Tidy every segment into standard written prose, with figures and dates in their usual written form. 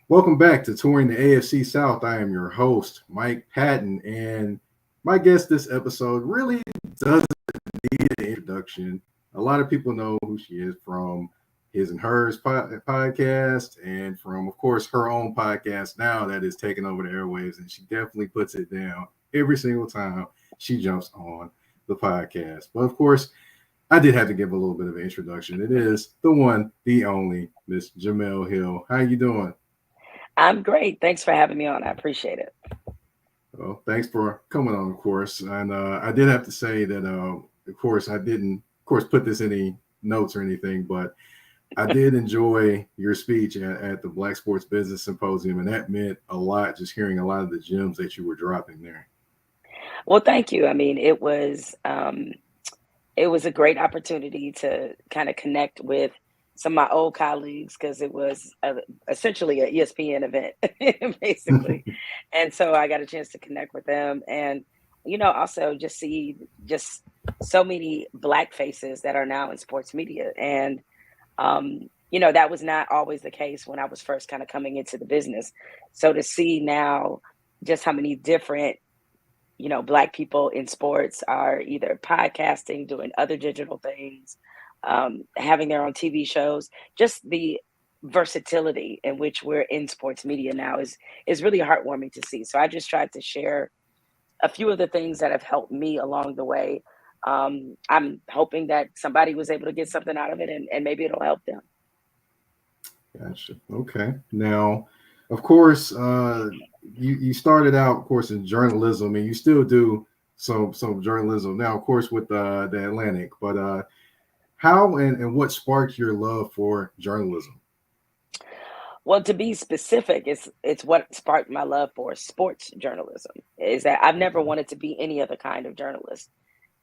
Welcome back to Touring the AFC South. I am your host, Mike Patton, and my guest this episode really doesn't need an introduction. A lot of people know who she is from his and hers podcast, and from, of course, her own podcast now that is taking over the airwaves, and she definitely puts it down every single time she jumps on the podcast. But of course, I did have to give a little bit of an introduction. It is the one, the only Miss Jemele Hill. How you doing? I'm great. Thanks for having me on. I appreciate it. Well, thanks for coming on, of course. And I did have to say that, of course, I didn't, of course, put this in any notes or anything, but I did enjoy your speech at the Black Sports Business Symposium, and that meant a lot. Just hearing a lot of the gems that you were dropping there. Well, thank you. I mean, it was a great opportunity to kind of connect with some of my old colleagues because it was essentially a ESPN event, basically. And so I got a chance to connect with them and, also just see just so many Black faces that are now in sports media. And, that was not always the case when I was first kind of coming into the business. So to see now just how many different Black people in sports are either podcasting, doing other digital things, having their own TV shows. Just the versatility in which we're in sports media now is really heartwarming to see. So I just tried to share a few of the things that have helped me along the way. I'm hoping that somebody was able to get something out of it, and maybe it'll help them. Gotcha. Okay. Now, of course, you started out, of course, in journalism, and you still do some journalism now, of course, with the Atlantic. But how and what sparked your love for journalism? Well, to be specific, it's what sparked my love for sports journalism. Is that I've never Okay. wanted to be any other kind of journalist.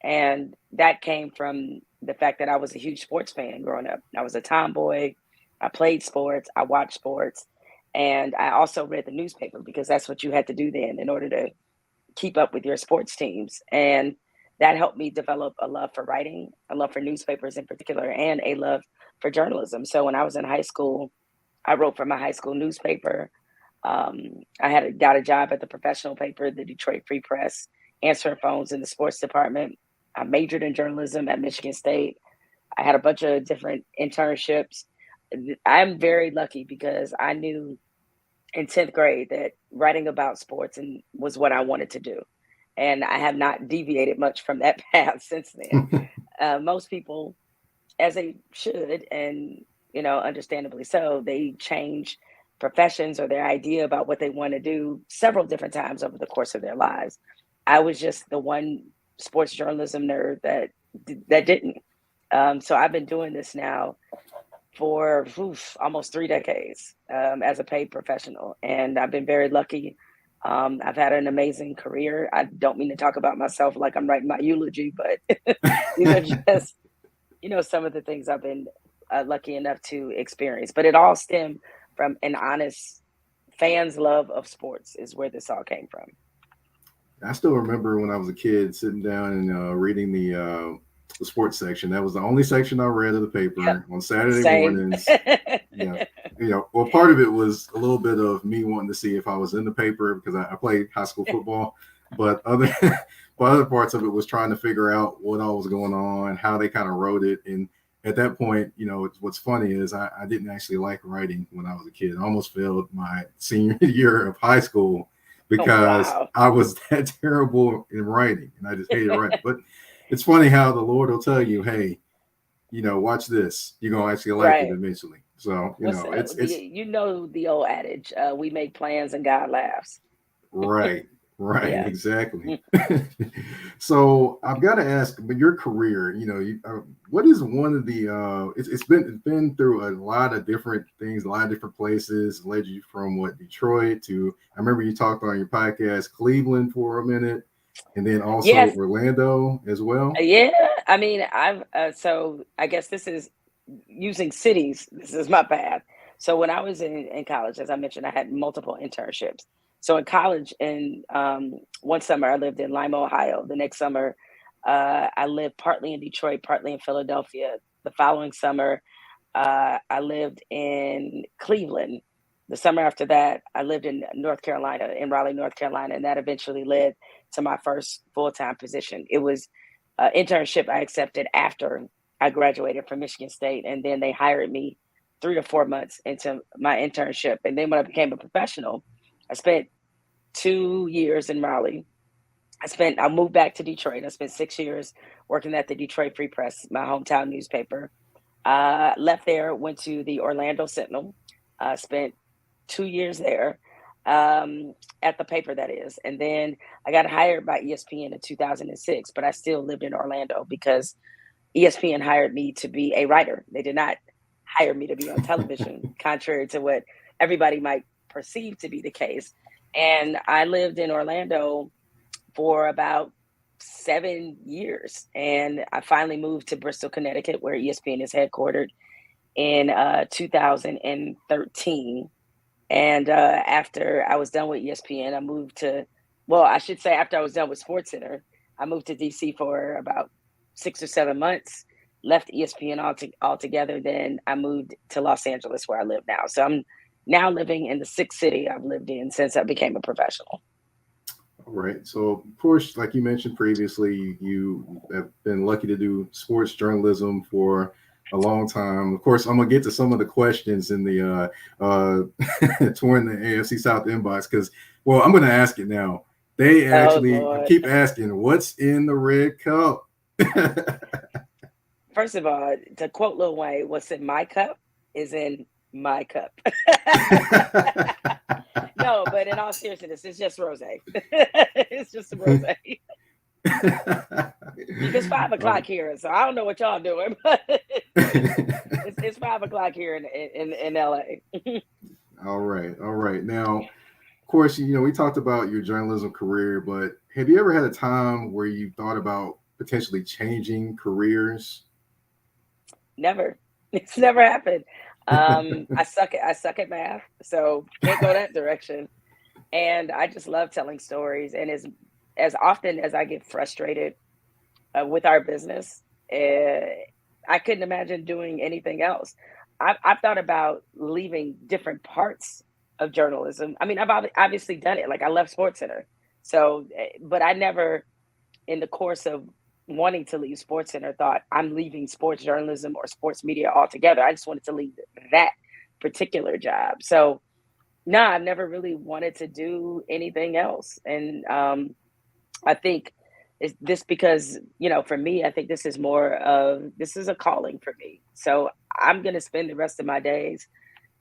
And that came from the fact that I was a huge sports fan growing up. I was a tomboy. I played sports. I watched sports. And I also read the newspaper because that's what you had to do then in order to keep up with your sports teams. And that helped me develop a love for writing, a love for newspapers in particular, and a love for journalism. So when I was in high school, I wrote for my high school newspaper. I had got a job at the professional paper, the Detroit Free Press, answering phones in the sports department. I majored in journalism at Michigan State. I had a bunch of different internships. I'm very lucky because I knew in 10th grade that writing about sports and was what I wanted to do. And I have not deviated much from that path since then. Most people, as they should, and understandably so, they change professions or their idea about what they want to do several different times over the course of their lives. I was just the one sports journalism nerd that didn't. So I've been doing this now for almost 3 decades as a paid professional, and I've been very lucky. I've had an amazing career. I don't mean to talk about myself like I'm writing my eulogy, but these are just some of the things I've been lucky enough to experience. But it all stemmed from an honest fan's love of sports is where this all came from. I still remember when I was a kid sitting down and reading the sports section. That was the only section I read of the Yep. paper on Saturday Same. mornings. Yeah, well, part of it was a little bit of me wanting to see if I was in the paper because I played high school football, but other but other parts of it was trying to figure out what all was going on, how they kind of wrote it, and at that point, what's funny is I didn't actually like writing when I was a kid. I almost failed my senior year of high school Oh, because wow. I was that terrible in writing, and I just hated writing. But it's funny how the Lord will tell you, hey, watch this. You're gonna actually like it Right. eventually. So, What's it's the old adage, we make plans and God laughs. right, right, Yeah. exactly. So I've got to ask, but your career, what is one of the it's been through a lot of different things, a lot of different places, led you from what Detroit to I remember you talked on your podcast Cleveland for a minute, and then also Yes. Orlando as well. Yeah. I mean, so I guess this is using cities. This is my path. So when I was in college, as I mentioned, I had multiple internships. So in college, in one summer, I lived in Lima, Ohio. The next summer, I lived partly in Detroit, partly in Philadelphia. The following summer, I lived in Cleveland. The summer after that, I lived in North Carolina, in Raleigh, North Carolina, and that eventually led to my first full-time position. It was an internship I accepted after I graduated from Michigan State, and then they hired me 3 or 4 months into my internship. And then when I became a professional, I spent 2 years in Raleigh. I moved back to Detroit. I spent 6 years working at the Detroit Free Press, my hometown newspaper. Left there, went to the Orlando Sentinel, spent 2 years there, at the paper, that is. And then I got hired by ESPN in 2006, but I still lived in Orlando because ESPN hired me to be a writer. They did not hire me to be on television, contrary to what everybody might perceive to be the case. And I lived in Orlando for about 7 years. And I finally moved to Bristol, Connecticut, where ESPN is headquartered, in 2013. And after I was done with ESPN, after I was done with SportsCenter, I moved to DC for about 6 or 7 months, left ESPN altogether. Then I moved to Los Angeles, where I live now. So I'm now living in the sixth city I've lived in since I became a professional. All right. So, of course, like you mentioned previously, you have been lucky to do sports journalism for a long time. Of course, I'm gonna get to some of the questions in the touring the AFC South inbox because, well, I'm gonna ask it now. They actually keep asking, "What's in the red cup?" First of all, to quote Lil Wayne, "What's in my cup is in my cup." No, but in all seriousness, it's just rosé. It's just a rosé. It's 5 o'clock here, so I don't know what y'all doing, but it's 5 o'clock here in LA. All right. Now, of course, we talked about your journalism career, but have you ever had a time where you thought about potentially changing careers? Never. It's never happened. I suck at math, so can't go that direction. And I just love telling stories. And as often as I get frustrated with our business, I couldn't imagine doing anything else. I've thought about leaving different parts of journalism. I mean, I've obviously done it. Like I left SportsCenter, but I never, in the course of wanting to leave SportsCenter, thought I'm leaving sports journalism or sports media altogether. I just wanted to leave that particular job. So no, I've never really wanted to do anything else. And I think it's this because, for me, I think this is a calling for me. So I'm going to spend the rest of my days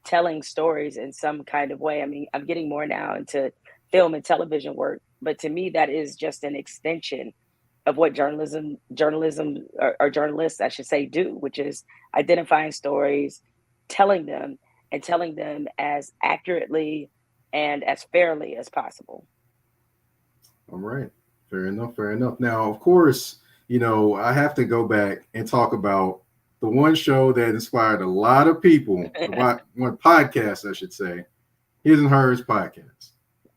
telling stories in some kind of way. I mean, I'm getting more now into film and television work, but to me, that is just an extension of what journalism or journalists, I should say, do, which is identifying stories, telling them as accurately and as fairly as possible. All right. Fair enough. Now, of course, I have to go back and talk about the one show that inspired a lot of people, one podcast, I should say, His and Hers podcast.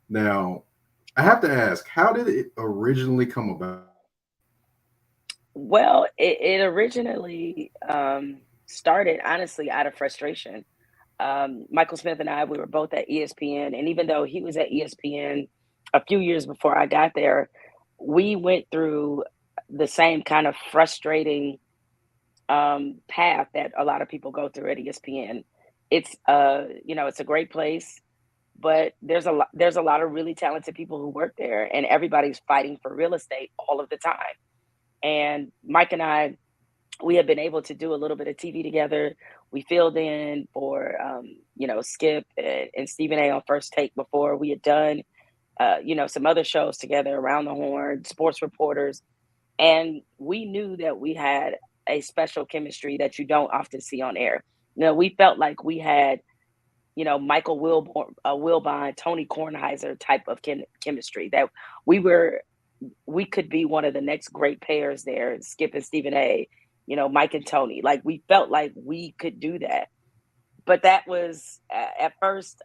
Now, I have to ask, how did it originally come about? Well, it originally started, honestly, out of frustration. Michael Smith and I, we were both at ESPN. And even though he was at ESPN a few years before I got there, we went through the same kind of frustrating path that a lot of people go through at ESPN. It's it's a great place, but there's a lot of really talented people who work there, and everybody's fighting for real estate all of the time. And Mike and I, we have been able to do a little bit of TV together. We filled in for Skip and Stephen A on First Take before. We had done some other shows together, Around the Horn, Sports Reporters, and we knew that we had a special chemistry that you don't often see on air. We felt like we had, Michael Wilbon, Tony Kornheiser type of chemistry, that we could be one of the next great pairs there, Skip and Stephen A, Mike and Tony. Like, we felt like we could do that. But that was at first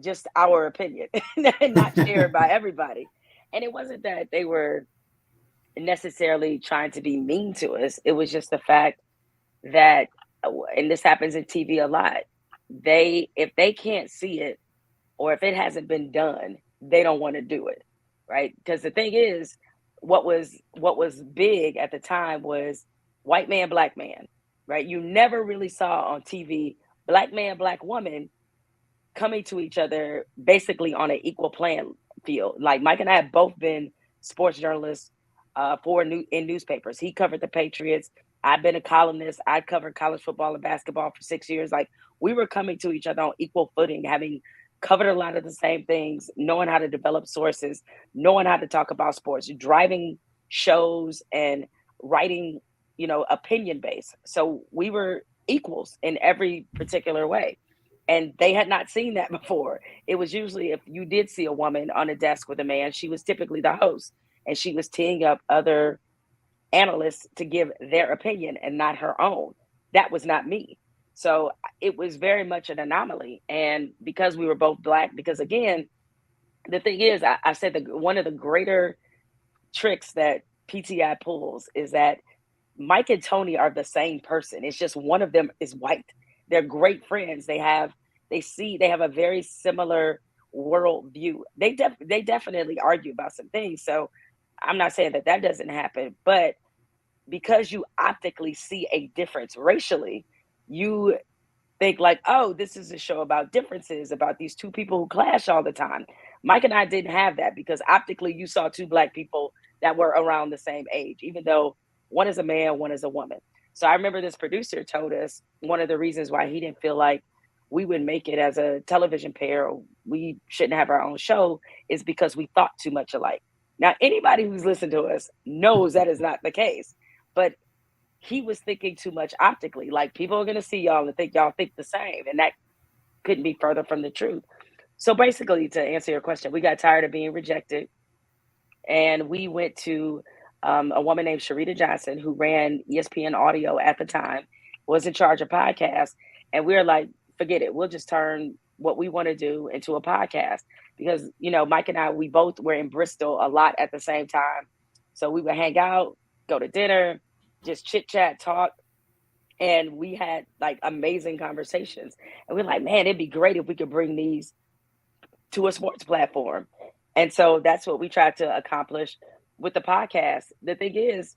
just our opinion, not shared by everybody. And it wasn't that they were necessarily trying to be mean to us. It was just the fact that, and this happens in TV a lot, if they can't see it, or if it hasn't been done, they don't want to do it, right? Because the thing is, what was big at the time was white man, black man, right? You never really saw on TV black man, black woman coming to each other basically on an equal playing field. Like Mike and I have both been sports journalists in newspapers. He covered the Patriots. I've been a columnist. I covered college football and basketball for 6 years. Like we were coming to each other on equal footing, having covered a lot of the same things, knowing how to develop sources, knowing how to talk about sports, driving shows and writing, opinion based. So we were equals in every particular way. And they had not seen that before. It was usually, if you did see a woman on a desk with a man, she was typically the host, and she was teeing up other analysts to give their opinion and not her own. That was not me. So it was very much an anomaly. And because we were both black, because again, the thing is, I said that one of the greater tricks that PTI pulls is that Mike and Tony are the same person. It's just one of them is white. They're great friends. They have a very similar world view. They definitely argue about some things. So I'm not saying that doesn't happen, but because you optically see a difference racially, you think like, oh, this is a show about differences, about these two people who clash all the time. Mike and I didn't have that because optically you saw two black people that were around the same age, even though one is a man, one is a woman. So I remember this producer told us one of the reasons why he didn't feel like we would make it as a television pair, or we shouldn't have our own show, is because we thought too much alike. Now, anybody who's listened to us knows that is not the case, but he was thinking too much optically. Like people are going to see y'all and think y'all think the same, and that couldn't be further from the truth. So basically, to answer your question, we got tired of being rejected, and we went to a woman named Sharita Johnson, who ran ESPN Audio at the time, was in charge of podcasts. And we were like, forget it. We'll just turn what we want to do into a podcast. Because, Mike and I, we both were in Bristol a lot at the same time. So we would hang out, go to dinner, just chit chat, talk. And we had like amazing conversations. And we're like, man, it'd be great if we could bring these to a sports platform. And so that's what we tried to accomplish with the podcast. The thing is,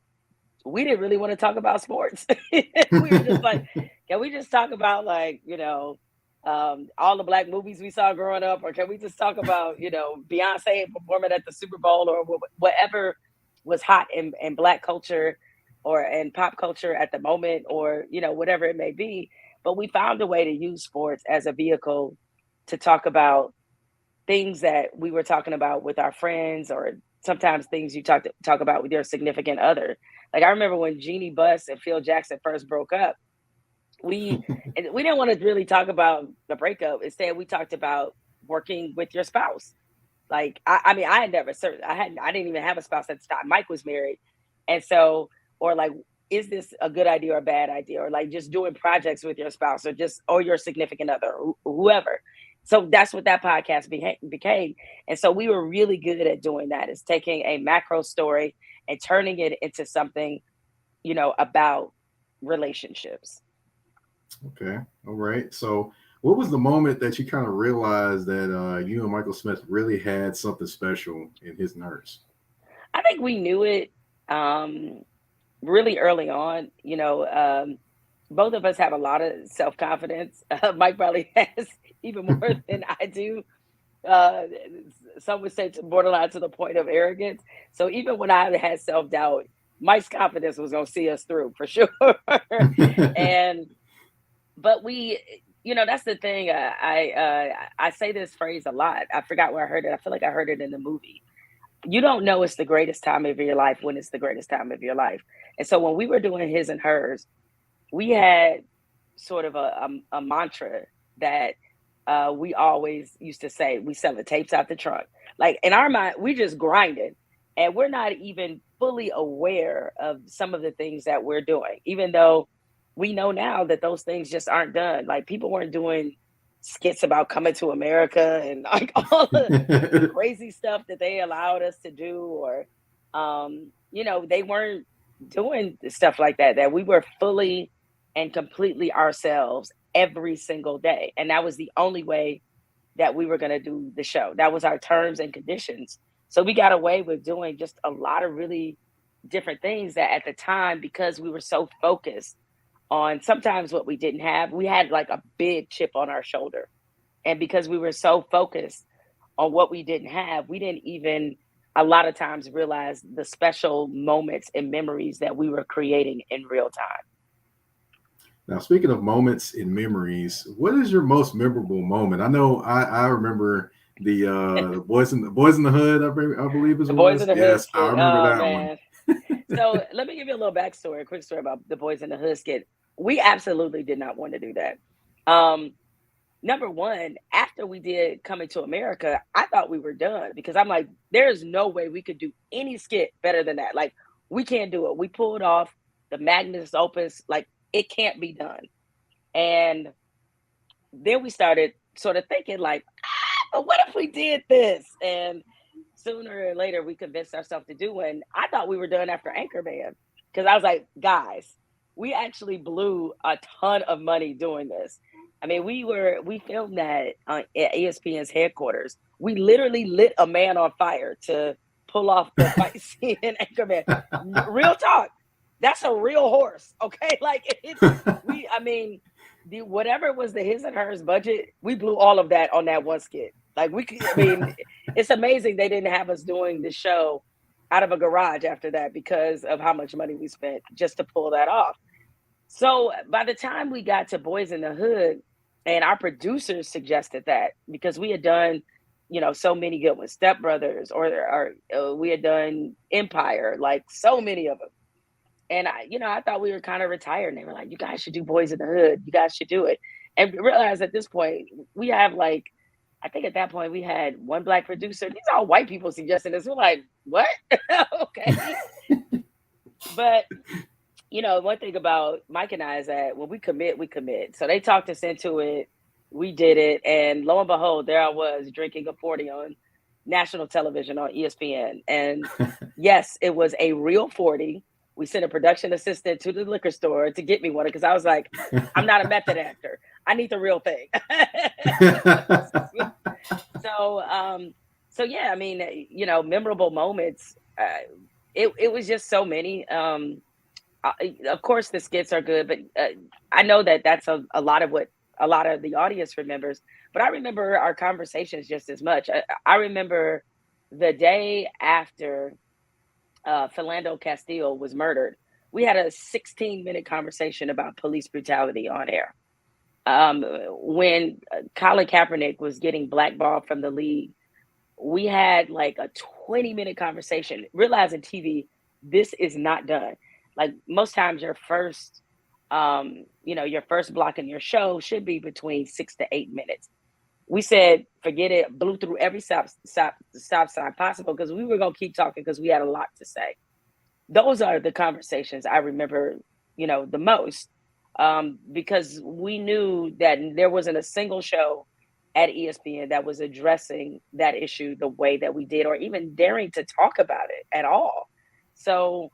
we didn't really want to talk about sports. We were just like, can we just talk about all the black movies we saw growing up, or can we just talk about, Beyonce performing at the Super Bowl, or whatever was hot in black culture or in pop culture at the moment, or, whatever it may be. But we found a way to use sports as a vehicle to talk about things that we were talking about with our friends, or sometimes things you talk about with your significant other. Like I remember when Jeannie Buss and Phil Jackson first broke up, we didn't want to really talk about the breakup. Instead, we talked about working with your spouse. Like I mean, I didn't even have a spouse at the time. Mike was married, and so, or like, is this a good idea or a bad idea, or like just doing projects with your spouse, or your significant other, whoever. So that's what that podcast became. And so we were really good at doing that, is taking a macro story and turning it into something, about relationships. Okay. All right. So what was the moment that you kind of realized that you and Michael Smith really had something special in his nurse? I think we knew it really early on. Both of us have a lot of self-confidence. Mike probably has even more than I do. Some would say borderline to the point of arrogance. So even when I had self-doubt, Mike's confidence was going to see us through for sure. But we, that's the thing. I say this phrase a lot. I forgot where I heard it. I feel like I heard it in the movie. You don't know it's the greatest time of your life when it's the greatest time of your life. And so when we were doing His and Hers, we had sort of a mantra that we always used to say. We sell the tapes out the trunk. Like in our mind, we just grinded, and we're not even fully aware of some of the things that we're doing, even though we know now that those things just aren't done. Like people weren't doing skits about coming to America and like all the crazy stuff that they allowed us to do, or they weren't doing stuff like that we were fully and completely ourselves every single day. And that was the only way that we were going to do the show. That was our terms and conditions. So we got away with doing just a lot of really different things that at the time, because we were so focused on sometimes what we didn't have, we had like a big chip on our shoulder. And because we were so focused on what we didn't have, we didn't even a lot of times realize the special moments and memories that we were creating in real time. Now, speaking of moments and memories, what is your most memorable moment? I know I remember the boys in the hood. I believe it The Boys in was. the Hood Yes, I skit. remember Oh that one. man. So let me give you a little backstory, a quick story about the Boys in the Hood skit. We absolutely did not want to do that. Um, Number one, after we did Coming to America, I thought we were done because I'm like, there's no way we could do any skit better than that. Like, we can't do it. We pulled off the Magnus Opus, like it can't be done. And then we started sort of thinking, like, but what if we did this? And sooner or later, we convinced ourselves to do one. I thought we were done after Anchorman because I was like, guys, we actually blew a ton of money doing this. I mean, we filmed that at ESPN's headquarters. We literally lit a man on fire to pull off the fight scene in Anchorman. Real talk. That's a real horse, okay? Like I mean, the whatever was the his and hers budget, we blew all of that on that one skit. Like we could, I mean, it's amazing they didn't have us doing the show out of a garage after that because of how much money we spent just to pull that off. So by the time we got to Boys in the Hood, and our producers suggested that because we had done, so many good ones, Step Brothers, or we had done Empire, like so many of them. And I thought we were kind of retired, and they were like, "You guys should do Boys in the Hood. You guys should do it." And realized at this point we have like, I think at that point we had one black producer. These are all white people suggesting this. We're like, what? Okay, but one thing about Mike and I is that when we commit, we commit. So they talked us into it. We did it. And lo and behold, there I was drinking a 40 on national television on ESPN. And yes, it was a real 40. We sent a production assistant to the liquor store to get me one because I was like, I'm not a method actor. I need the real thing. So yeah, I mean, memorable moments. It was just so many. Of course the skits are good, but I know that that's a lot of what a lot of the audience remembers, but I remember our conversations just as much. I remember the day after Philando Castile was murdered, we had a 16-minute conversation about police brutality on air. When Colin Kaepernick was getting blackballed from the league, we had like a 20-minute conversation, realizing TV, this is not done. Like most times your first block in your show should be between 6 to 8 minutes. We said, forget it, blew through every stop sign possible because we were going to keep talking because we had a lot to say. Those are the conversations I remember, the most, because we knew that there wasn't a single show at ESPN that was addressing that issue the way that we did, or even daring to talk about it at all. So,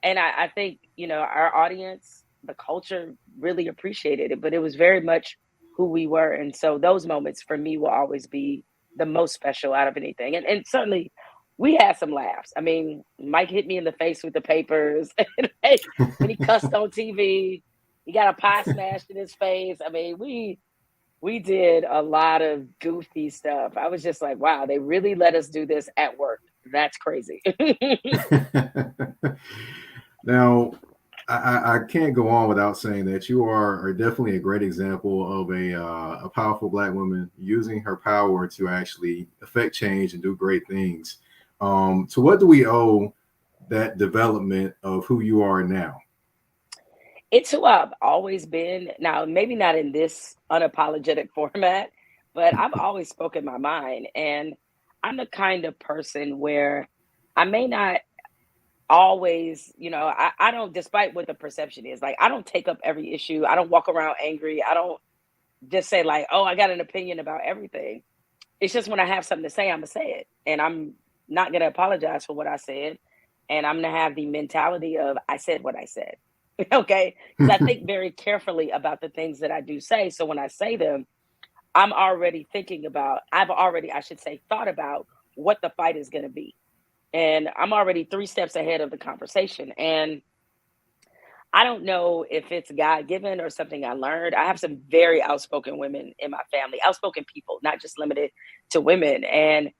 and I think, our audience, the culture really appreciated it, but it was very much who we were. And so those moments for me will always be the most special out of anything. And certainly we had some laughs. I mean, Mike hit me in the face with the papers when he cussed on TV. He got a pie smashed in his face. I mean, we did a lot of goofy stuff. I was just like, wow, they really let us do this at work. That's crazy. Now, I can't go on without saying that you are definitely a great example of a powerful Black woman using her power to actually affect change and do great things. So what do we owe that development of who you are now? It's who I've always been. Now, maybe not in this unapologetic format, but I've always spoken my mind. And I'm the kind of person where I may not always, I don't, despite what the perception is, like, I don't take up every issue. I don't walk around angry. I don't just say, like, oh, I got an opinion about everything. It's just when I have something to say, I'm going to say it. And I'm not going to apologize for what I said. And I'm going to have the mentality of, I said what I said. Okay, because I think very carefully about the things that I do say. So when I say them, I'm already thinking about, I've already, I should say, thought about what the fight is going to be. And I'm already 3 steps ahead of the conversation. And I don't know if it's God given or something I learned. I have some very outspoken women in my family, outspoken people, not just limited to women. And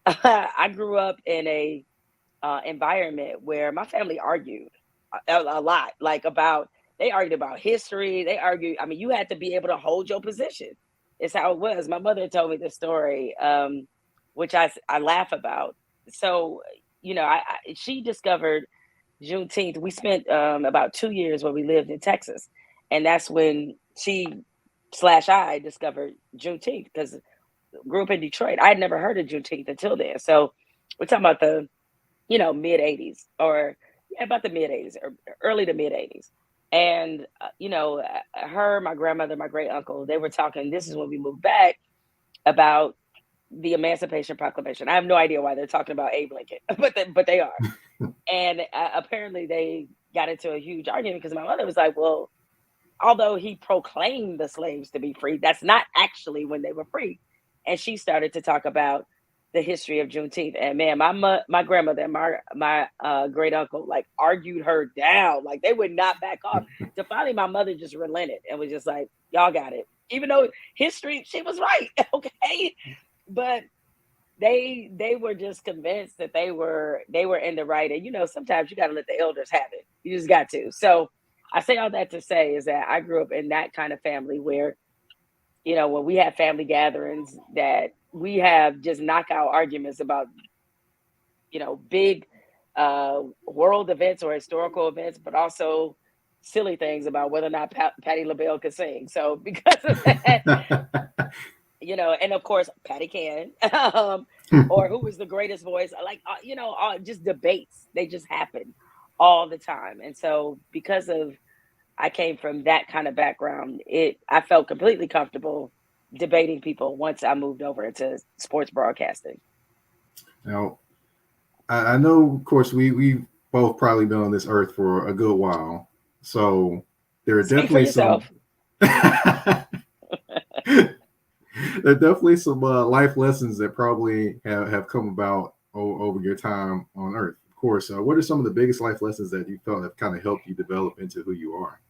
I grew up in a environment where my family argued a lot, like about, they argued about history. They argued, I mean, you had to be able to hold your position. It's how it was. My mother told me the story, which I laugh about. So, she discovered Juneteenth. We spent about 2 years where we lived in Texas. And that's when she/I discovered Juneteenth, because grew up in Detroit. I had never heard of Juneteenth until then. So we're talking about the mid 80s, or yeah, about the mid 80s or early to mid 80s. And, her, my grandmother, my great uncle, they were talking. This is when we moved back, about the Emancipation Proclamation. I have no idea why they're talking about Abe Lincoln, but they are. And apparently they got into a huge argument because my mother was like, well, although he proclaimed the slaves to be free, that's not actually when they were free. And she started to talk about the history of Juneteenth. And man, my grandmother and my great uncle like argued her down, like they would not back off. So finally, my mother just relented and was just like, "Y'all got it." Even though history, she was right, okay, but they were just convinced that they were in the right. And sometimes you got to let the elders have it. You just got to. So I say all that to say is that I grew up in that kind of family where, when we have family gatherings, that we have just knockout arguments about, big world events or historical events, but also silly things about whether or not Patti LaBelle could sing. So because of that, and of course Patty can, or who was the greatest voice, like just debates. They just happen all the time. And so because of I came from that kind of background, I felt completely comfortable debating people once I moved over into sports broadcasting. Now, I know, of course, we both probably been on this earth for a good while, so there are Speak for definitely some. yourself. There are definitely some life lessons that probably have come about over your time on Earth. Of course, what are some of the biggest life lessons that you felt have kind of helped you develop into who you are?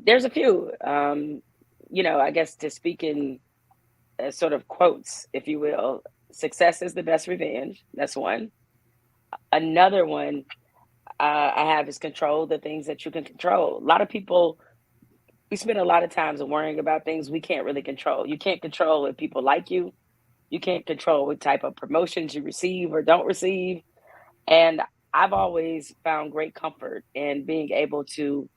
There's a few. I guess to speak in sort of quotes, if you will, success is the best revenge. That's one. Another one I have is control the things that you can control. A lot of people, we spend a lot of times worrying about things we can't really control. You can't control if people like you. You can't control what type of promotions you receive or don't receive. And I've always found great comfort in being able to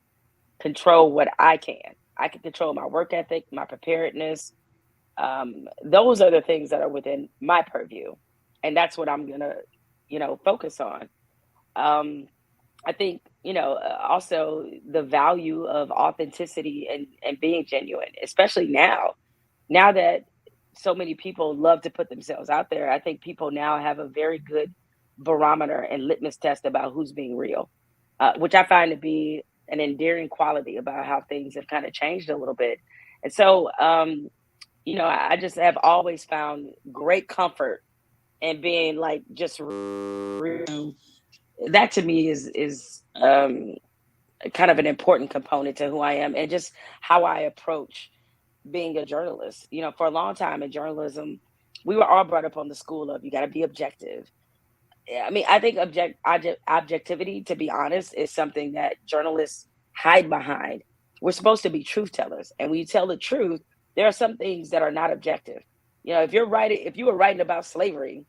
control what I can. I can control my work ethic, my preparedness. Those are the things that are within my purview. And that's what I'm going to, focus on. Um, I think, also the value of authenticity and being genuine, especially now that so many people love to put themselves out there. I think people now have a very good barometer and litmus test about who's being real, which I find to be an endearing quality about how things have kind of changed a little bit. And so, I just have always found great comfort in being like just real. That to me is kind of an important component to who I am and just how I approach being a journalist. For a long time in journalism, we were all brought up on the school of you got to be objective. I mean, I think objectivity, to be honest, is something that journalists hide behind. We're supposed to be truth tellers, and when you tell the truth, there are some things that are not objective. If you were writing about slavery,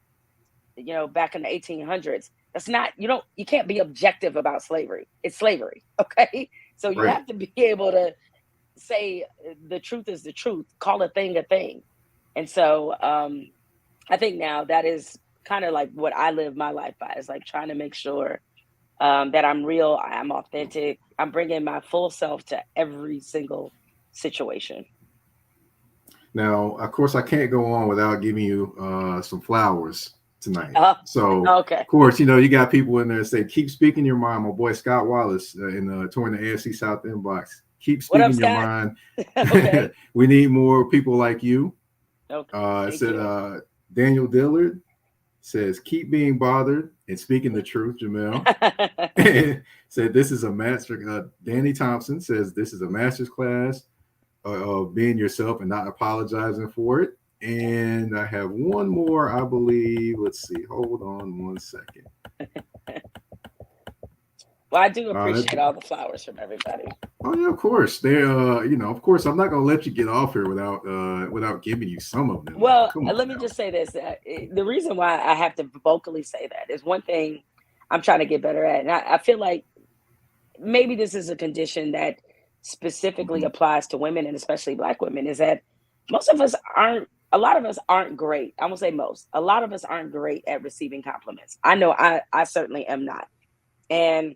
back in the 1800s, that's not you can't be objective about slavery. It's slavery, okay? So you Right. have to be able to say the truth is the truth, call a thing. And so I think now that is kind of like what I live my life by, is like trying to make sure that I'm real, I'm authentic, I'm bringing my full self to every single situation. Now, of course, I can't go on without giving you some flowers tonight. Oh, So, okay. of course, you got people in there that say, keep speaking your mind. My boy Scott Wallace in touring the AFC South inbox. Keep What up, speaking your Scott? mind. Okay. We need more people like you. Okay. It said Daniel Dillard says, keep being bothered and speaking the truth, Jemele. Said, this is a master. Danny Thompson says, this is a master's class of being yourself and not apologizing for it. And I have one more, I believe. Let's see. Hold on one second. Well, I do appreciate all the flowers from everybody. Oh yeah, of course. Of course, I'm not gonna let you get off here without giving you some of them. Well, let me just say this. The reason why I have to vocally say that is one thing I'm trying to get better at. And I feel like maybe this is a condition that specifically applies to women and especially Black women, is that a lot of us aren't great. I won't say most. A lot of us aren't great at receiving compliments. I know I certainly am not. And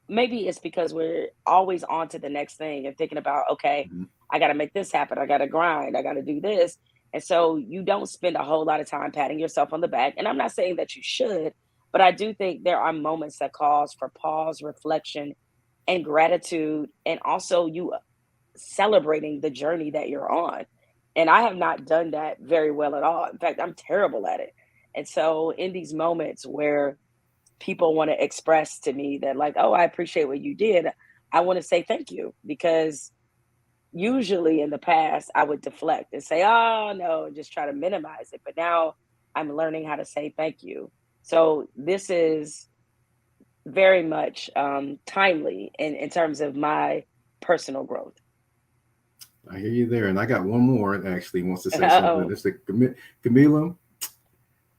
maybe it's because we're always on to the next thing and thinking about, okay, I got to make this happen. I got to grind. I got to do this. And so you don't spend a whole lot of time patting yourself on the back. And I'm not saying that you should, but I do think there are moments that cause for pause, reflection, and gratitude, and also you celebrating the journey that you're on. And I have not done that very well at all. In fact, I'm terrible at it. And so in these moments where people want to express to me that, like, oh, I appreciate what you did, I want to say thank you, because usually in the past I would deflect and say, oh no, and just try to minimize it. But now I'm learning how to say thank you. So this is very much timely in terms of my personal growth. I hear you there. And I got one more that actually wants to say something. It's like, Camila,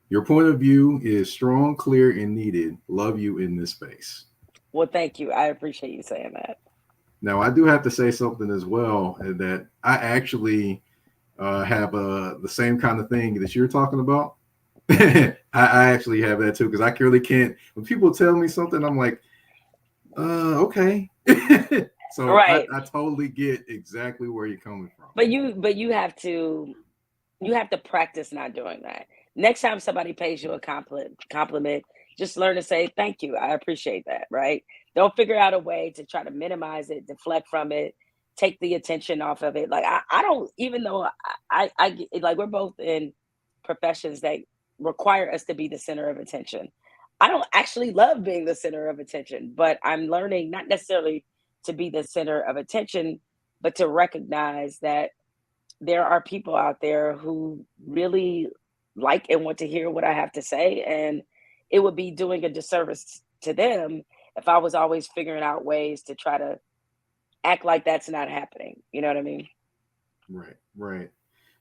your point of view is strong, clear, and needed. Love you in this space. Well, thank you. I appreciate you saying that. Now, I do have to say something as well, that I actually have the same kind of thing that you're talking about. I actually have that too, because I really can't. When people tell me something, I'm like, okay. So right. I totally get exactly where you're coming from. But you have to practice not doing that. Next time somebody pays you a compliment, just learn to say thank you. I appreciate that. Right? Don't figure out a way to try to minimize it, deflect from it, take the attention off of it. Like I don't, even though I like, we're both in professions that require us to be the center of attention. I don't actually love being the center of attention, but I'm learning not necessarily to be the center of attention, but to recognize that there are people out there who really like and want to hear what I have to say. And it would be doing a disservice to them if I was always figuring out ways to try to act like that's not happening. You know what I mean? Right.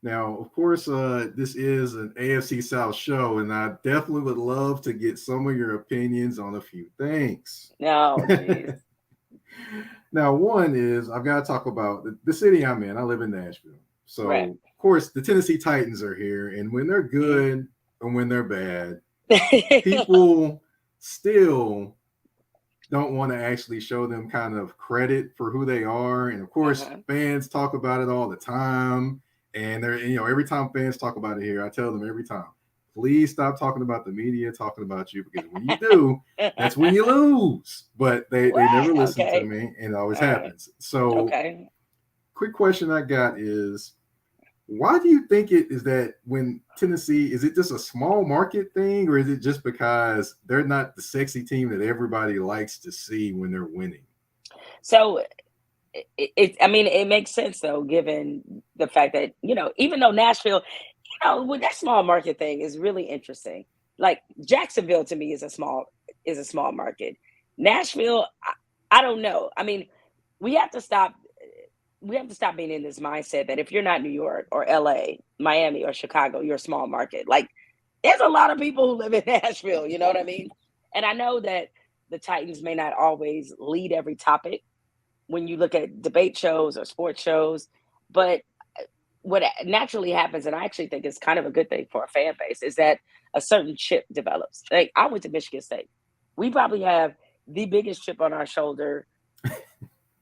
Now, of course, this is an AFC South show, and I definitely would love to get some of your opinions on a few things. No, geez. Now, one is I've got to talk about the city I'm in. I live in Nashville. So, right. Of course, the Tennessee Titans are here, and when they're good and when they're bad, people still don't want to actually show them kind of credit for who they are. And of course, fans talk about it all the time. And they're, every time fans talk about it here, I tell them every time, please stop talking about the media, talking about you, because when you do, that's when you lose. But they never listen to me, and it always happens. So, quick question I got is, why do you think it is that when Tennessee, is it just a small market thing, or is it just because they're not the sexy team that everybody likes to see when they're winning? So it makes sense though, given the fact that, even though Nashville, with that small market thing is really interesting. Like Jacksonville to me is a small market. Nashville, I don't know. I mean, we have to stop being in this mindset that if you're not New York or LA, Miami or Chicago, you're a small market. Like there's a lot of people who live in Nashville, you know what I mean? And I know that the Titans may not always lead every topic when you look at debate shows or sports shows, but what naturally happens, and I actually think it's kind of a good thing for a fan base, is that a certain chip develops. Like I went to Michigan State. We probably have the biggest chip on our shoulder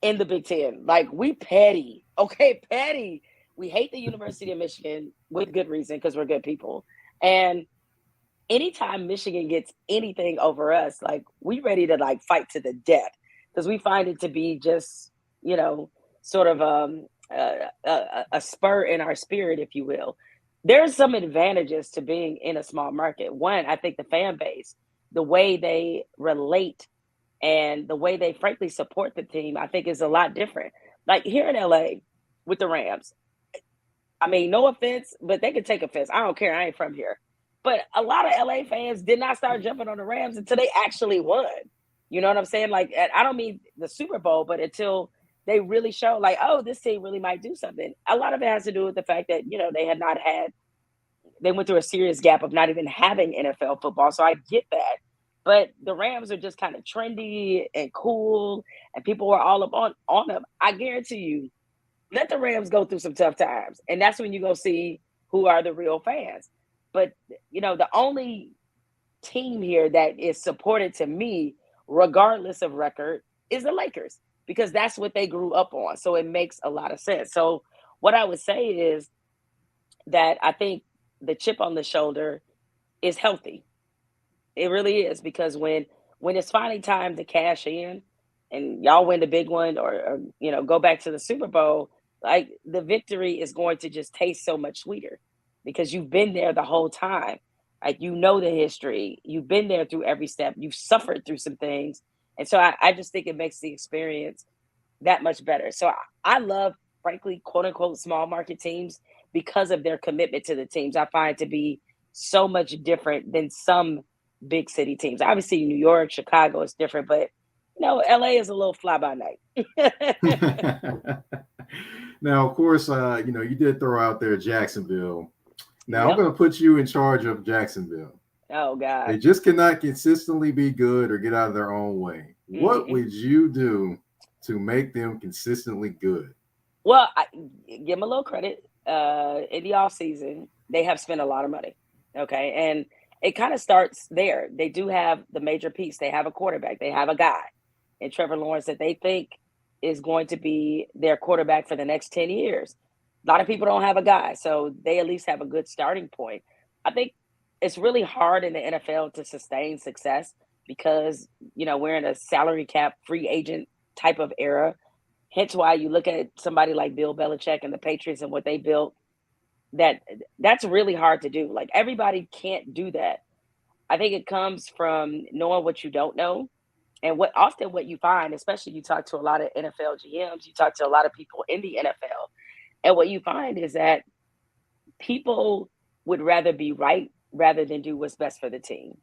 in the Big Ten. Like we petty. Okay, petty. We hate the University of Michigan with good reason, because we're good people. And anytime Michigan gets anything over us, like we ready to like fight to the death because we find it to be just, sort of a spur in our spirit, if you will. There's some advantages to being in a small market. One, I think the fan base, the way they relate and the way they frankly support the team, I think is a lot different. Like here in LA with the Rams, I mean, no offense, but they can take offense. I don't care. I ain't from here. But a lot of LA fans did not start jumping on the Rams until they actually won. You know what I'm saying? Like, I don't mean the Super Bowl, but until they really show, like, oh, this team really might do something. A lot of it has to do with the fact that, they went through a serious gap of not even having NFL football. So I get that. But the Rams are just kind of trendy and cool, and people were all up on them. I guarantee you, let the Rams go through some tough times. And that's when you go see who are the real fans. But, the only team here that is supported to me, regardless of record, is the Lakers, because that's what they grew up on. So it makes a lot of sense. So what I would say is that I think the chip on the shoulder is healthy. It really is, because when it's finally time to cash in and y'all win the big one or go back to the Super Bowl, like the victory is going to just taste so much sweeter because you've been there the whole time. Like, the history, you've been there through every step, you've suffered through some things. And so I just think it makes the experience that much better. So I love, frankly, quote unquote, small market teams because of their commitment to the teams. I find to be so much different than some big city teams. Obviously, New York, Chicago is different, but LA is a little fly by night. Now, of course, you did throw out there Jacksonville. Now, Yep. I'm going to put you in charge of Jacksonville. Oh, God. They just cannot consistently be good or get out of their own way. Mm-hmm. What would you do to make them consistently good? Well, I give them a little credit. In the off season, they have spent a lot of money. Okay. And it kind of starts there. They do have the major piece. They have a quarterback. They have a guy in Trevor Lawrence that they think is going to be their quarterback for the next 10 years. A lot of people don't have a guy, so they at least have a good starting point. I think it's really hard in the NFL to sustain success because, we're in a salary cap free agent type of era. Hence why you look at somebody like Bill Belichick and the Patriots and what they built, that's really hard to do. Like, everybody can't do that. I think it comes from knowing what you don't know. And what you find, especially you talk to a lot of NFL GMs, you talk to a lot of people in the NFL, and what you find is that people would rather be right rather than do what's best for the team.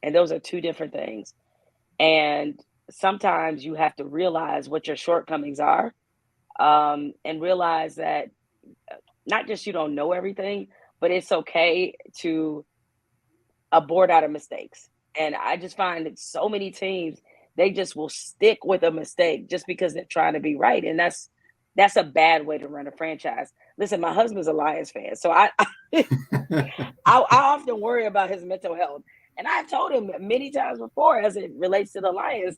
And those are two different things. And sometimes you have to realize what your shortcomings are, and realize that not just you don't know everything, but it's okay to abort out of mistakes. And I just find that so many teams, they just will stick with a mistake just because they're trying to be right. And that's a bad way to run a franchise. Listen, my husband's a Lions fan, so I often worry about his mental health. And I've told him many times before, as it relates to the Lions,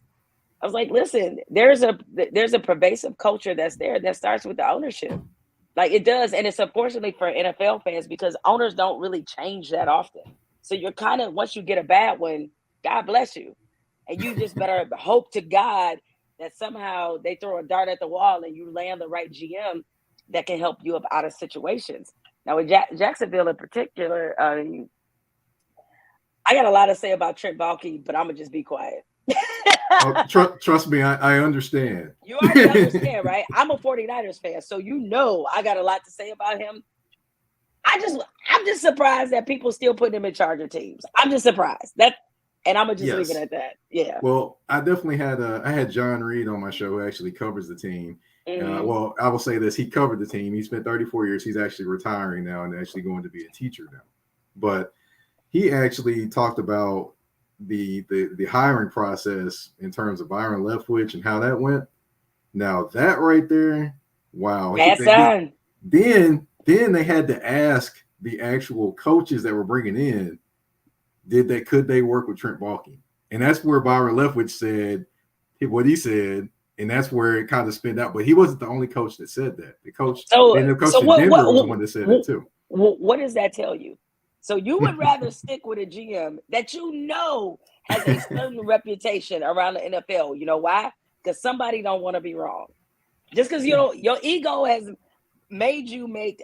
I was like, listen, there's a pervasive culture that's there that starts with the ownership. Like, it does. And it's unfortunately for NFL fans because owners don't really change that often. So you're kind of, once you get a bad one, God bless you. And you just better hope to God that somehow they throw a dart at the wall and you land the right GM that can help you up out of situations. Now, with Jacksonville in particular, I got a lot to say about Trent Baalke, but I'm going to just be quiet. Trust me, I understand. You already understand, right? I'm a 49ers fan, so I got a lot to say about him. I'm just surprised that people still put him in charge of teams. I'm just surprised. And I'm gonna just leave it at that. Yeah. Well, I definitely had John Reed on my show who actually covers the team. Mm-hmm. Well, I will say this: he covered the team. He spent 34 years. He's actually retiring now and actually going to be a teacher now. But he actually talked about the hiring process in terms of Byron Leftwich and how that went. Now that right there, wow. Then they had to ask the actual coaches that were bringing in, could they work with Trent Baalke? And that's where Byron Leftwich said what he said, and that's where it kind of spinned out. But he wasn't the only coach that said that. The coach in Denver was the one that said it too. What does that tell you? So you would rather stick with a GM that has a certain reputation around the NFL. You know why? Because somebody don't want to be wrong. Just because your ego has made you make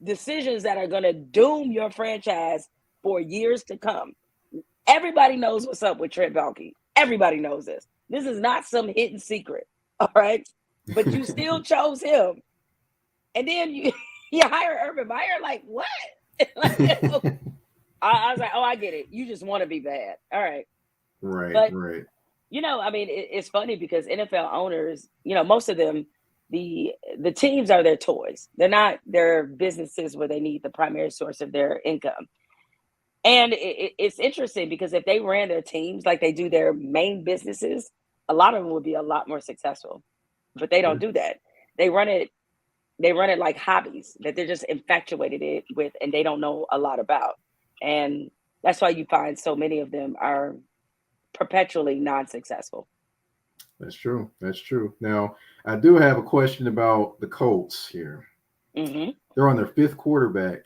decisions that are going to doom your franchise for years to come. Everybody knows what's up with Trent Baalke. Everybody knows this. This is not some hidden secret, all right? But you still chose him. And then you hire Urban Meyer, like, what? I was like, oh, I get it. You just want to be bad. All right. Right. I mean, it's funny because NFL owners, most of them, the teams are their toys. They're not their businesses where they need the primary source of their income. And it's interesting because if they ran their teams like they do their main businesses, a lot of them would be a lot more successful. But they don't do that. They run it like hobbies that they're just infatuated with and they don't know a lot about. And that's why you find so many of them are perpetually non-successful. That's true. Now, I do have a question about the Colts here. Mm-hmm. They're on their fifth quarterback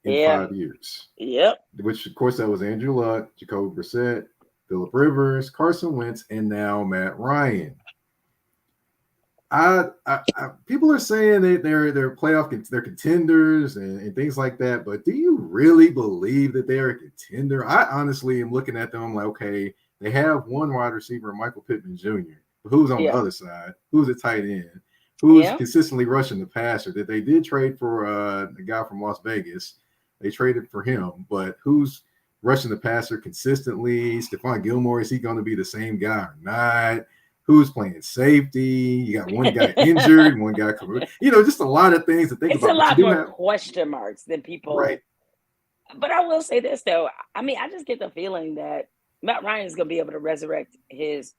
in 5 years. Yep. Which, of course, that was Andrew Luck, Jacoby Brissett, Phillip Rivers, Carson Wentz, and now Matt Ryan. People are saying that they're they're contenders and things like that, but do you really believe that they are a contender? I honestly am looking at them. I'm like, okay, they have one wide receiver, Michael Pittman Jr., but who's on the other side? Who's a tight end? Who's consistently rushing the passer? That they did trade for a guy from Las Vegas. They traded for him, but who's rushing the passer consistently? Stephon Gilmore, is he going to be the same guy or not? Who's playing safety? You got one guy injured, one guy, just a lot of things to think about. It's a lot more question marks than people. Right. But I will say this, though. I mean, I just get the feeling that Matt Ryan is going to be able to resurrect his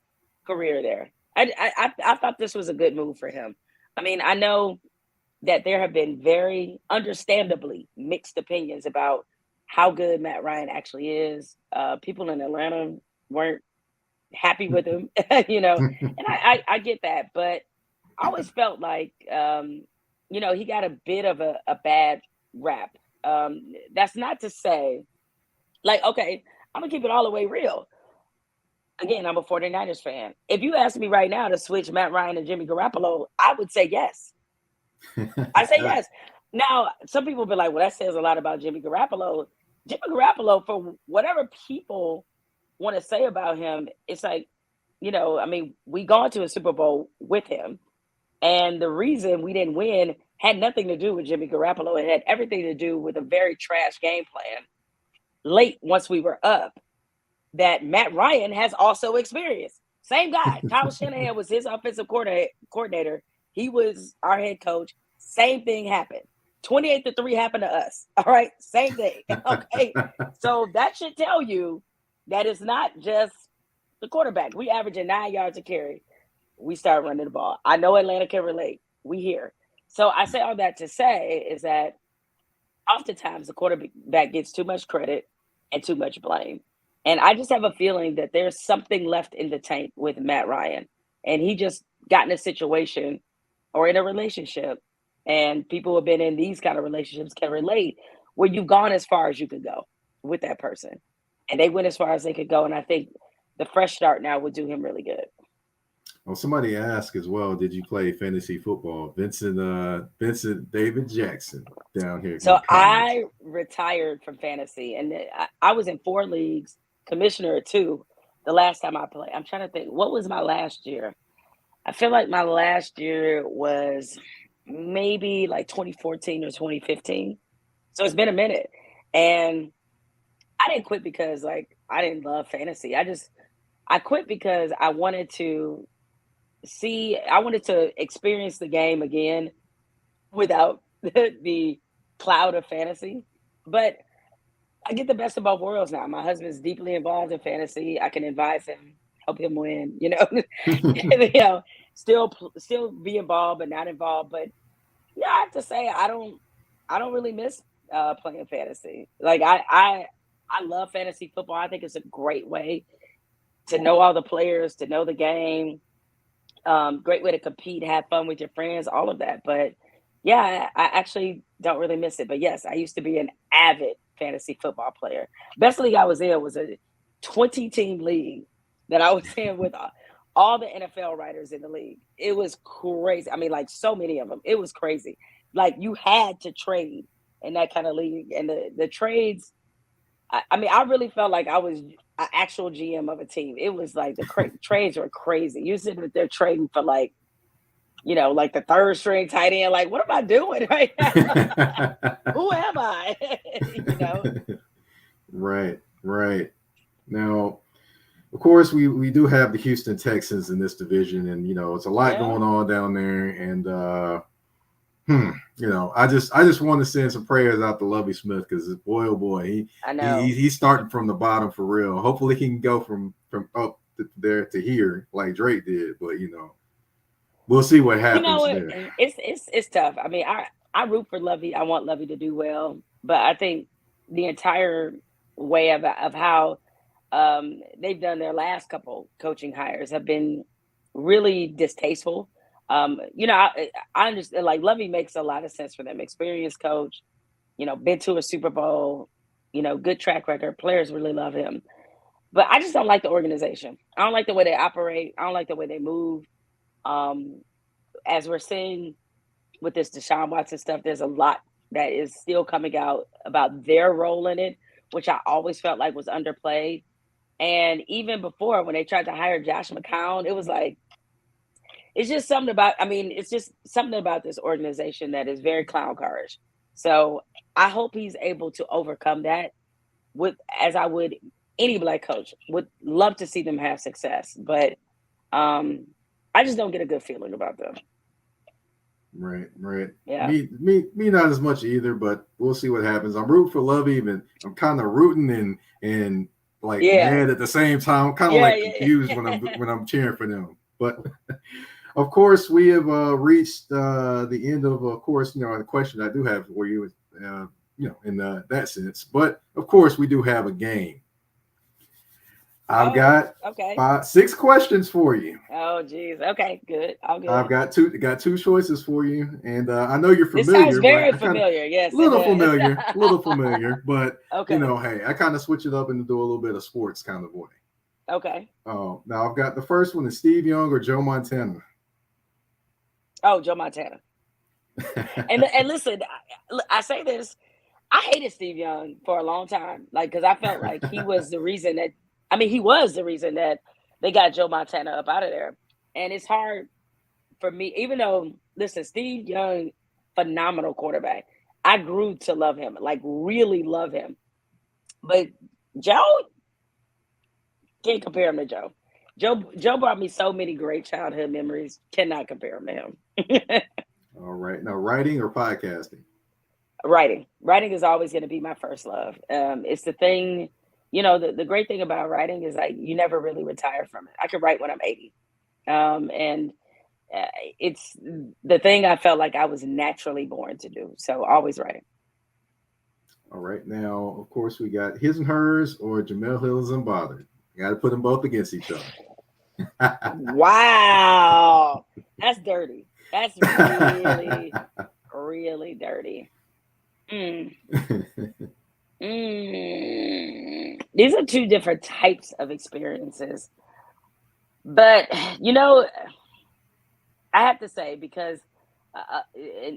career there. I thought this was a good move for him. I mean, I know that there have been very understandably mixed opinions about how good Matt Ryan actually is. People in Atlanta weren't happy with him, and I get that, but I always felt like, he got a bit of a bad rap. That's not to say, like, okay, I'm gonna keep it all the way real. Again, I'm a 49ers fan. If you ask me right now to switch Matt Ryan and Jimmy Garoppolo, I would say yes. I say yes. Now, some people will be like, well, that says a lot about Jimmy Garoppolo. Jimmy Garoppolo, for whatever people want to say about him, it's like, we gone to a Super Bowl with him. And the reason we didn't win had nothing to do with Jimmy Garoppolo. It had everything to do with a very trash game plan late once we were up that Matt Ryan has also experienced. Same guy. Kyle Shanahan was his offensive coordinator. He was our head coach. Same thing happened. 28-3 happened to us. All right. Same thing. Okay. So that should tell you that it's not just the quarterback. We averaging 9 yards a carry. We start running the ball. I know Atlanta can relate. We here. So I say all that to say is that oftentimes the quarterback gets too much credit and too much blame. And I just have a feeling that there's something left in the tank with Matt Ryan. And he just got in a situation or in a relationship, and people who have been in these kind of relationships can relate, where you've gone as far as you could go with that person. And they went as far as they could go. And I think the fresh start now would do him really good. Well, somebody asked as well, did you play fantasy football? Vincent David Jackson down here. So I retired from fantasy, and I was in 4 leagues, commissioner of 2 the last time I played. I'm trying to think, what was my last year? I feel like my last year was maybe like 2014 or 2015. So it's been a minute. And I didn't quit because I didn't love fantasy. I quit because I wanted to experience the game again without the cloud of fantasy. But I get the best of both worlds now. My husband's deeply involved in fantasy. I can advise him, help him win, still be involved but not involved. But yeah, I have to say I don't really miss playing fantasy. Like I love fantasy football. I think it's a great way to know all the players, to know the game. Great way to compete, have fun with your friends, all of that. But yeah, I actually don't really miss it. But yes, I used to be an avid fantasy football player. Best league I was in was a 20-team league that I was in with all the NFL writers in the league. It was crazy. I mean, like so many of them. It was crazy. Like you had to trade in that kind of league. And the trades, I mean, I really felt like I was an actual GM of a team. It was like the trades were crazy. You said that they're trading for like, you know, like the third string tight end. Like, what am I doing right now? Who am I? You know? Right. Now, of course, we do have the Houston Texans in this division, and you know, it's a lot going on down there. And you know, I just want to send some prayers out to Lovie Smith because boy, oh boy, he's starting from the bottom for real. Hopefully, he can go from up there to here like Drake did, but you know, we'll see what happens there. It's tough. I mean, I root for Lovie. I want Lovie to do well, but I think the entire way of how they've done their last couple coaching hires have been really distasteful. You know, I understand, like Lovie makes a lot of sense for them. Experienced coach, you know, been to a Super Bowl, you know, good track record. Players really love him. But I just don't like the organization. I don't like the way they operate. I don't like the way they move. As we're seeing with this Deshaun Watson stuff, there's a lot that is still coming out about their role in it, which I always felt like was underplayed. And even before, when they tried to hire Josh McCown, it was like, it's just something about, I mean, it's just something about this organization that is very clown carish. So I hope he's able to overcome that as I would any black coach. Would love to see them have success, but I just don't get a good feeling about them. Right. Yeah. Me not as much either, but we'll see what happens. I'm rooting for Lovie, but I'm kind of rooting and like mad at the same time. I'm kind of confused when I'm cheering for them. But of course, we have reached the end of course, you know, the question I do have for you, you know, in that sense. But of course, we do have a game. I've got 6 questions for you. Oh, geez. Okay, good. I'll go. I've got two choices for you, and I know you're familiar. This sounds very familiar. Yes, little familiar, but you know, hey, I kind of switch it up and do a little bit of sports kind of way. Okay. Now I've got the first one is Steve Young or Joe Montana. Oh, Joe Montana. and listen, I say this, I hated Steve Young for a long time, like because I felt like he was the reason that. I mean, he was the reason that they got Joe Montana up out of there. And it's hard for me, even though, listen, Steve Young, phenomenal quarterback. I grew to love him, like really love him. But Joe, can't compare him to Joe. Joe brought me so many great childhood memories. Cannot compare him to him. All right. Now, writing or podcasting? Writing. Writing is always going to be my first love. It's the thing. You know, the great thing about writing is like you never really retire from it. I could write when I'm 80. And it's the thing I felt like I was naturally born to do. So always writing. All right. Now, of course, we got His and Hers or Jemele Hill and Unbothered. You got to put them both against each other. Wow. That's dirty. That's really, really dirty. These are two different types of experiences, but you know, I have to say because,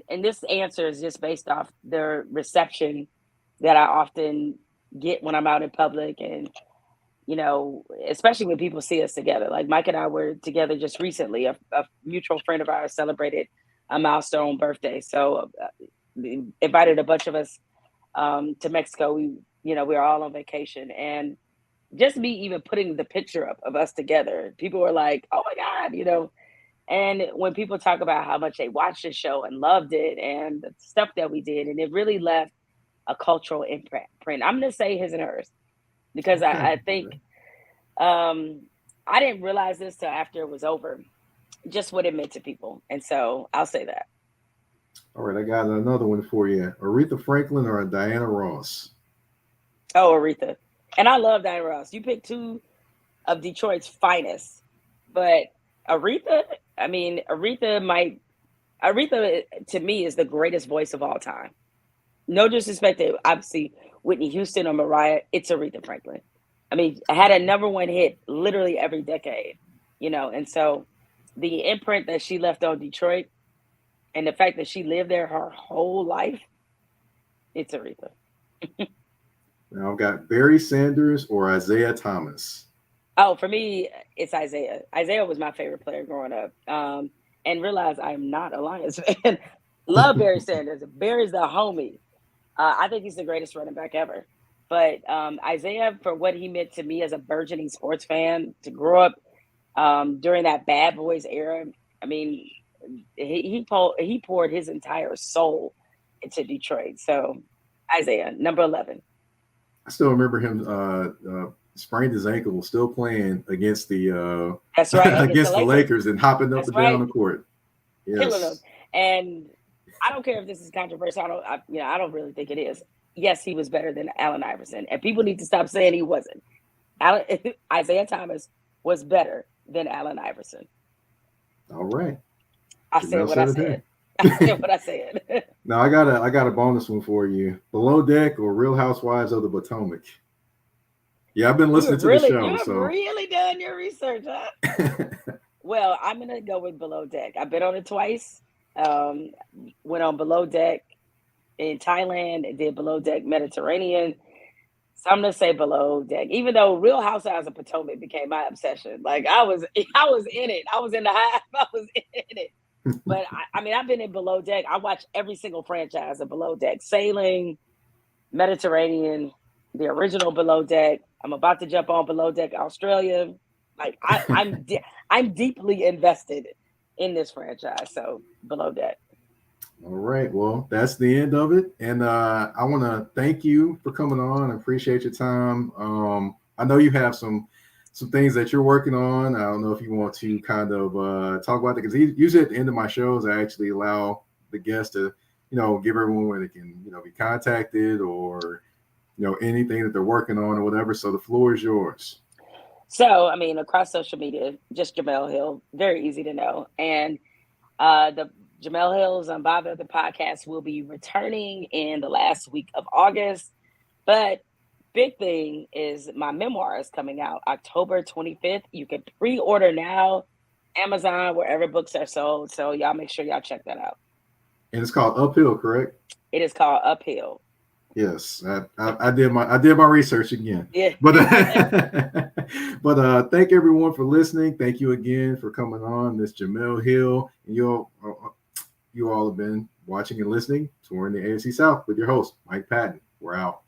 and this answer is just based off the reception that I often get when I'm out in public, and you know, especially when people see us together. Like Mike and I were together just recently. A mutual friend of ours celebrated a milestone birthday, so invited a bunch of us to Mexico. We were all on vacation, and just me even putting the picture up of us together, people were like, "Oh my God," you know. And when people talk about how much they watched the show and loved it and the stuff that we did, and it really left a cultural imprint. I'm going to say His and Hers because I think I didn't realize this till after it was over, just what it meant to people. And so I'll say that. All right, I got another one for you. Aretha Franklin or Diana Ross? Oh, Aretha. And I love Diana Ross. You picked two of Detroit's finest. But Aretha, I mean, Aretha to me is the greatest voice of all time. No disrespect to obviously Whitney Houston or Mariah, it's Aretha Franklin. I mean, I had a number one hit literally every decade, and so the imprint that she left on Detroit and the fact that she lived there her whole life, it's Aretha. Now I've got Barry Sanders or Isaiah Thomas. Oh, for me, it's Isaiah. Isaiah was my favorite player growing up. And realize I'm not a Lions fan. Love Barry Sanders. Barry's the homie. I think he's the greatest running back ever. But Isaiah, for what he meant to me as a burgeoning sports fan, to grow up during that Bad Boys era, I mean, he poured his entire soul into Detroit. So Isaiah, number 11. I still remember him sprained his ankle, still playing against the that's right against the Lakers and hopping up that's and right. down the court. Yes. Killing them. And I don't care if this is controversial. I don't really think it is. Yes, he was better than Allen Iverson, and people need to stop saying he wasn't. Isaiah Thomas was better than Allen Iverson. All right. I said what I said. I said what I said. Now I got a bonus one for you. Below Deck or Real Housewives of the Potomac? Yeah, I've been listening to the show. You've really done your research, huh? Well, I'm gonna go with Below Deck. I've been on it twice. Went on Below Deck in Thailand and did Below Deck Mediterranean. So I'm gonna say Below Deck, even though Real Housewives of Potomac became my obsession. Like I was in it. I was in the hive. I was in it. But I mean, I've been in Below Deck. I watched every single franchise of Below Deck: Sailing, Mediterranean, the original Below Deck. I'm about to jump on Below Deck Australia. Like I'm deeply invested in this franchise. So Below Deck. All right. Well, that's the end of it. And I want to thank you for coming on. I appreciate your time. I know you have some things that you're working on. I don't know if you want to kind of talk about it, because usually at the end of my shows, I actually allow the guests to, give everyone where they can, be contacted or, anything that they're working on or whatever. So the floor is yours. So, I mean, across social media, just Jemele Hill, very easy to know. And the Jemele Hill's Unbothered, the podcast, will be returning in the last week of August. But big thing is my memoir is coming out October 25th. You can pre-order now, Amazon, wherever books are sold. So y'all make sure y'all check that out. And it's called Uphill, correct? It is called Uphill. Yes, I did my research again. Yeah. But thank everyone for listening. Thank you again for coming on. This Jemele Hill, and you all have been watching and listening, touring the AFC South with your host, Mike Patton. We're out.